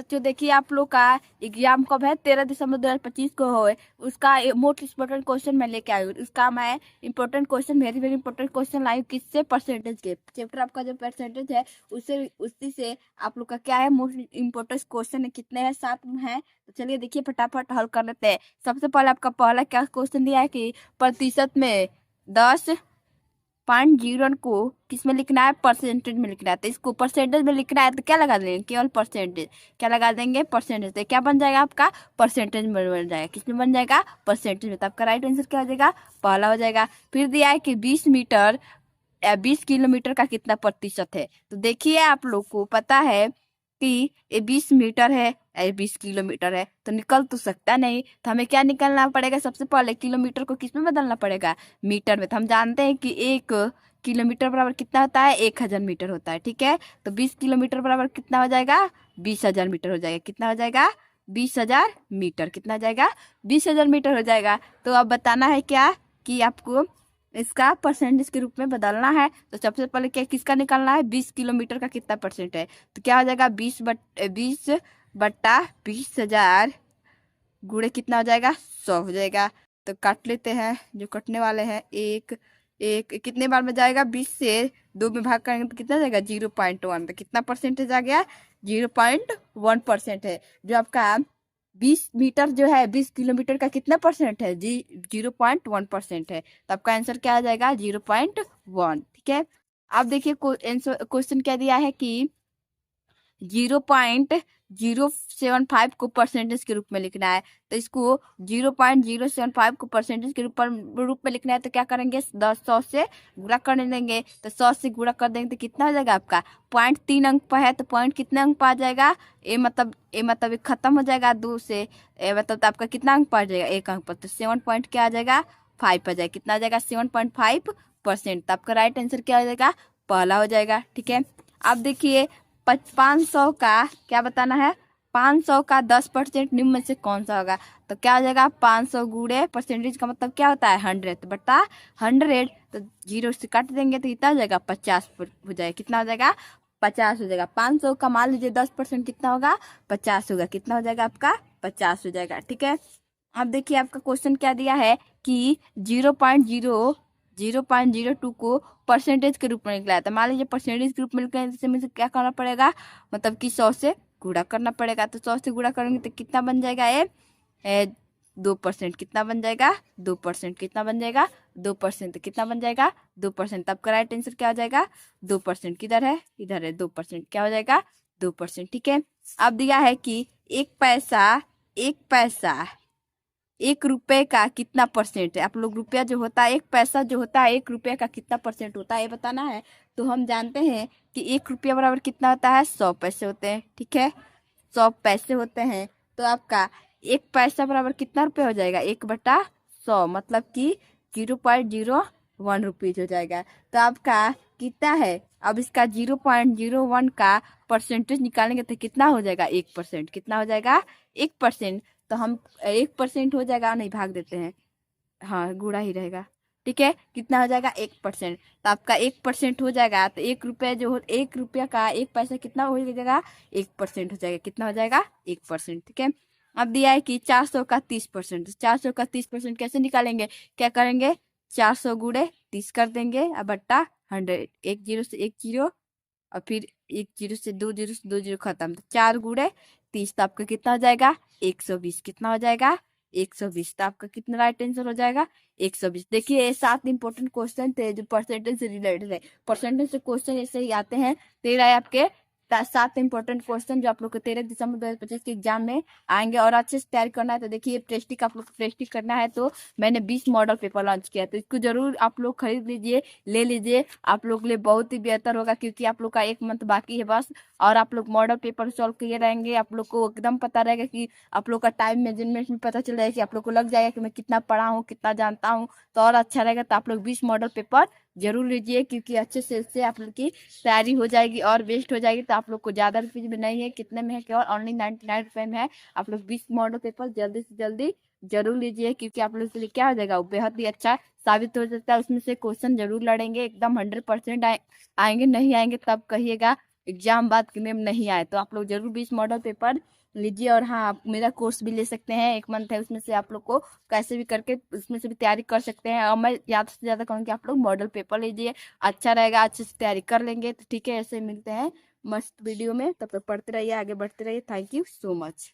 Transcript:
बच्चों देखिए, आप लोग का एग्जाम कब है? 13 दिसंबर 2025 को हो। उसका मोस्ट इम्पोर्टेंट क्वेश्चन मैं लेके आई हूँ। उसका मैं important question, very very important question लाई हूँ। किससे? परसेंटेज के चैप्टर आपका जो परसेंटेज है उससे, उसी से आप लोग का क्या है, मोस्ट इम्पोर्टेंट क्वेश्चन है। कितने हैं? 7 है। तो चलिए देखिए, फटाफट हल कर लेते हैं। सबसे पहले आपका पहला क्या क्वेश्चन दिया है कि प्रतिशत में 10.0 को किस में लिखना है? परसेंटेज में लिखना है। तो इसको परसेंटेज में लिखना है तो क्या लगा देंगे? केवल परसेंटेज। क्या लगा देंगे? परसेंटेज। तो क्या बन जाएगा आपका? परसेंटेज में बन जाएगा। किस में बन जाएगा? परसेंटेज में। तो आपका राइट आंसर क्या हो जाएगा? पहला हो जाएगा। फिर दिया है कि 20 मीटर 20 किलोमीटर का कितना प्रतिशत है? तो देखिए, आप लोग को पता है कि ये 20 मीटर है, ये 20 किलोमीटर है, तो निकल तो सकता नहीं। तो हमें क्या निकलना पड़ेगा? सबसे पहले किलोमीटर को किस में बदलना पड़ेगा? मीटर में। तो हम जानते हैं कि 1 किलोमीटर बराबर कितना होता है? 1000 मीटर होता है। ठीक है, तो 20 किलोमीटर बराबर कितना हो जाएगा? 20,000 मीटर हो जाएगा। कितना हो जाएगा? 20,000 मीटर। कितना हो जाएगा? 20,000 मीटर हो जाएगा। तो अब बताना है क्या कि आपको इसका परसेंटेज के रूप में बदलना है। तो सबसे पहले क्या किसका निकालना है? 20 किलोमीटर का कितना परसेंट है? तो क्या हो जाएगा? 20/20,000 गुणे कितना हो जाएगा? 100 हो जाएगा। तो काट लेते हैं, जो कटने वाले हैं। एक एक कितने बार में जाएगा? 20 से 2 में भाग करेंगे तो कितना जाएगा? 0.1। तो कितना परसेंटेज आ गया? 0.1% है। जो आपका 20 मीटर जो है, 20 किलोमीटर का कितना परसेंट है? 0.1% है। तो आपका आंसर क्या आ जाएगा? 0.1। ठीक है, अब देखिए क्वेश्चन क्या दिया है कि 0.075 को परसेंटेज के रूप में लिखना है। तो इसको 0.075 को परसेंटेज के रूप में लिखना है। तो क्या करेंगे? 100 से गुणा करने देंगे। तो 100 से गुणा कर देंगे तो कितना हो जाएगा आपका? 0.3 अंक पर है, तो पॉइंट कितने अंक पर आ जाएगा? ये खत्म हो जाएगा 2 से। मतलब तो आपका कितना अंक पर आ जाएगा? 1 अंक पर। तो 7 पॉइंट क्या आ जाएगा? 5 आ जाएगा। कितना आ जाएगा? 7.5%। तो आपका राइट आंसर क्या हो जाएगा? पहला हो जाएगा। ठीक है, अब देखिए 500 का क्या बताना है? 500 का 10% निम्न में से कौन सा होगा? तो क्या हो जाएगा? 500 गुणे परसेंटेज का मतलब क्या होता है? 100 बटा 100। तो 0 से काट देंगे तो कितना हो जाएगा? 50 हो जाएगा। कितना हो जाएगा? 50 हो जाएगा। 500 का मान लीजिए 10% कितना होगा? 50 होगा। कितना हो जाएगा आपका? 50 हो जाएगा। ठीक है, अब देखिए आपका क्वेश्चन क्या दिया है कि 0.02 को परसेंटेज के रूप में निकला है। तो मान लीजिए परसेंटेज के रूप में निकला है, तो मुझे क्या करना पड़ेगा? मतलब कि 100 से गुणा करना पड़ेगा। तो 100 से गुणा करेंगे तो कितना बन जाएगा? ये 2%। कितना बन जाएगा? 2%। कितना बन जाएगा? 2%। कितना बन जाएगा? 2%। तब का राइट आंसर क्या हो जाएगा? 2%। किधर है? इधर है। 2%। क्या हो जाएगा? 2%। ठीक है, अब दिया है कि 1 पैसा 1 रुपए का कितना परसेंट है? आप लोग रुपया जो होता है, 1 पैसा जो होता है 1 रुपये का कितना परसेंट होता है ये बताना है। तो हम जानते हैं कि 1 रुपया बराबर कितना होता है? 100 पैसे होते हैं। ठीक है, 100 पैसे होते हैं। तो आपका 1 पैसा बराबर कितना रुपये हो जाएगा? 1/100, मतलब कि 0.01 रुपीज हो जाएगा। तो आपका कितना है? अब इसका 0.01 का परसेंटेज निकालेंगे तो कितना हो जाएगा? 1%। कितना हो जाएगा? 1%। तो हम 1% हो जाएगा, नहीं भाग देते हैं, हाँ गुणा ही रहेगा। ठीक है, कितना हो जाएगा? 1%। तो आपका 1% हो जाएगा। तो 1 रुपये जो हो, 1 रुपया का 1 पैसा कितना हो जाएगा? 1% हो जाएगा। कितना हो जाएगा? 1%। ठीक है, अब दिया है कि 400 का 30%। 400 का 30% कैसे निकालेंगे? क्या करेंगे? 400 गुणे 30 कर देंगे, अब बट्टा 100। 1 0 से 1 0, और फिर 1 0 से 2 0 से 2 0 खत्म। तो 4 गुणे 30, तो आपका कितना हो जाएगा? 120। कितना हो जाएगा? 120। तो आपका कितना राइट आंसर हो जाएगा? 120। देखिए, ये 7 इंपॉर्टेंट क्वेश्चन थे जो परसेंटेज से रिलेटेड है। परसेंटेज से क्वेश्चन ऐसे ही आते हैं। 13 है आपके 7 इंपॉर्टेंट क्वेश्चन जो आप लोग को 13 दिसंबर 2025 के एग्जाम में आएंगे। और अच्छे से तैयारी करना है तो देखिए, प्रेस्टिक आप लोग को प्रेस्टिक करना है तो मैंने 20 मॉडल पेपर लॉन्च किया, तो इसको जरूर आप लोग खरीद लीजिए, ले लीजिए। आप लोग के लिए बहुत ही बेहतर होगा, क्योंकि आप लोग का 1 मंथ बाकी है बस। और आप लोग मॉडल पेपर सॉल्व किए रहेंगे, आप लोग को एकदम पता रहेगा कि आप लोग का टाइम मैनेजमेंट में पता चल जाएगा कि आप लोग को लग जाएगा कि मैं कितना पढ़ा हूँ, कितना जानता हूँ। तो और अच्छा रहेगा। तो आप लोग 20 मॉडल पेपर जरूर लीजिए, क्योंकि अच्छे से इससे आप लोग की तैयारी हो जाएगी और वेस्ट हो जाएगी। तो आप लोग को ज़्यादा रुपये में नहीं है, कितने में है? केवल ओनली 99 रुपये में है। आप लोग 20 मॉडल पेपर जल्दी से जल्दी जरूर लीजिए, क्योंकि आप लोग के लिए क्या हो जाएगा? वो बेहद ही अच्छा साबित हो सकता है। उसमें से क्वेश्चन जरूर लड़ेंगे, एकदम 100% आएंगे। नहीं आएंगे तब कहिएगा, एग्जाम बाद में नहीं आए, तो आप लोग जरूर भी इस मॉडल पेपर लीजिए। और हाँ, आप मेरा कोर्स भी ले सकते हैं, 1 मंथ है, उसमें से आप लोग को कैसे भी करके उसमें से भी तैयारी कर सकते हैं। और मैं ज़्यादा से ज़्यादा कहूँगी आप लोग मॉडल पेपर लीजिए, अच्छा रहेगा, अच्छे से तैयारी कर लेंगे तो ठीक है। ऐसे मिलते हैं मस्त वीडियो में, तब तक पढ़ते रहिए, आगे बढ़ते रहिए। Thank you so much.